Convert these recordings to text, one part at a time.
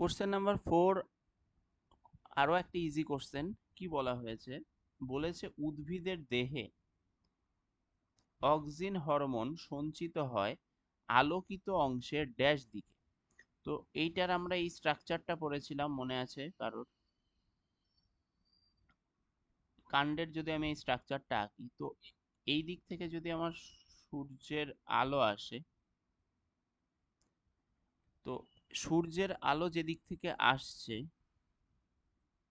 Question number 4 আরো একটা easy question. কি বলা হয়েছে? বলেছে উদ্ভিদের দেহে অক্সিন হরমোন সঞ্চিত হয় আলোকিত অংশের ড্যাশ দিকে। তো এইটার আমরা এই স্ট্রাকচারটা পড়েছিলাম, মনে আছে কারোর? কাণ্ডের যদি আমি এই স্ট্রাকচারটা আঁকি, তো এই দিক থেকে যদি আমার সূর্যের আলো আসে, তো সূর্যের আলো যেদিক থেকে আসছে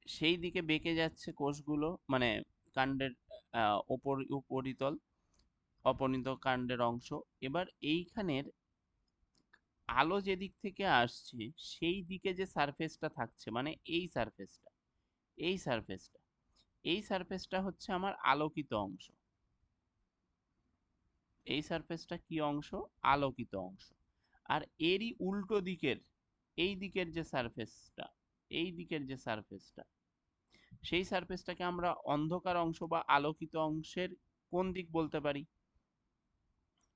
সেই দিকে বেঁকে যাচ্ছে কোষগুলো, মানে কাণ্ডের উপরিতল অপরিণত কাণ্ডের অংশ। এবার এইখানের আলো যেদিক থেকে আসছে সেই দিকে যে সারফেসটা থাকছে, মানে এই সারফেসটা এই সারফেসটা হচ্ছে আমার আলোকিত অংশ। এই সারফেসটা কি অংশ? আলোকিত অংশ। আর এরই উল্টো দিকের এই দিকের যে সারফেসটা, এই দিকের যে সারফেসটা, সেই সারফেসটাকে আমরা অন্ধকার অংশ বা আলোকিত অংশের কোন দিক বলতে পারি?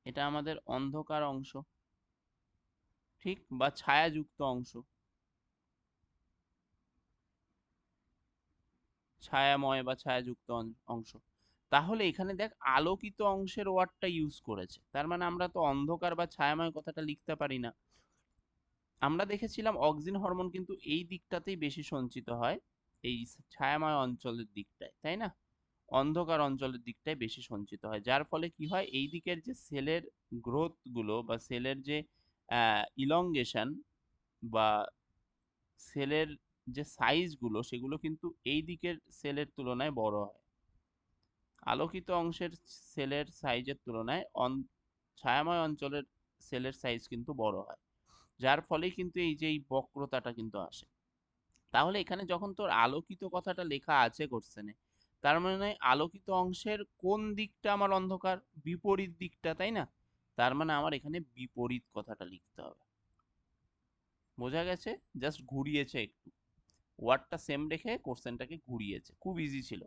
এটা আমাদের অন্ধকার অংশ, ঠিক, বা ছায়াযুক্ত অংশ, ছায়াময় বা ছায়াযুক্ত অংশ। তাহলে এখানে দেখ আলোকিত অংশের ওয়ার্ডটা ইউজ করেছে, তার মানে আমরা তো অন্ধকার বা ছায়াময় কথাটা লিখতে পারি না। আমরা দেখেছিলাম অক্সিন হরমোন কিন্তু এই দিকটাতেই বেশি সঞ্চিত হয়, এই ছায়াময় অঞ্চলের দিকটায়, তাই না? অন্ধকার অঞ্চলের দিকটায় বেশি সঞ্চিত হয়, যার ফলে কি হয়, এই দিকের যে সেলের গ্রোথ গুলো বা সেলের যে ইলংগেশন বা সেলের যে সাইজ গুলো, সেগুলো কিন্তু এই দিকের সেলের তুলনায় বড় হয়। আলোকিত অংশের সেলের সাইজের তুলনায় ছায়াময় অঞ্চলের সেলের সাইজ কিন্তু বড় হয়, যার ফলেই কিন্তু এই যে এই বক্রতাটা কিন্তু আসে। তাহলে এখানে যখন তোর আলোকিত কথাটা লেখা আছে কোশ্চেনে, তার মানে আলোকিত অংশের কোন দিকটা আমার অন্ধকার? বিপরীত দিকটা, তাই না? তার মানে আমার এখানে বিপরীত কথাটা লিখতে হবে। বোঝা গেছে? জাস্ট ঘুরিয়েছে একটু, ওয়ার্ডটা সেম রেখে কোশ্চেনটাকে ঘুরিয়েছে, খুব ইজি ছিল।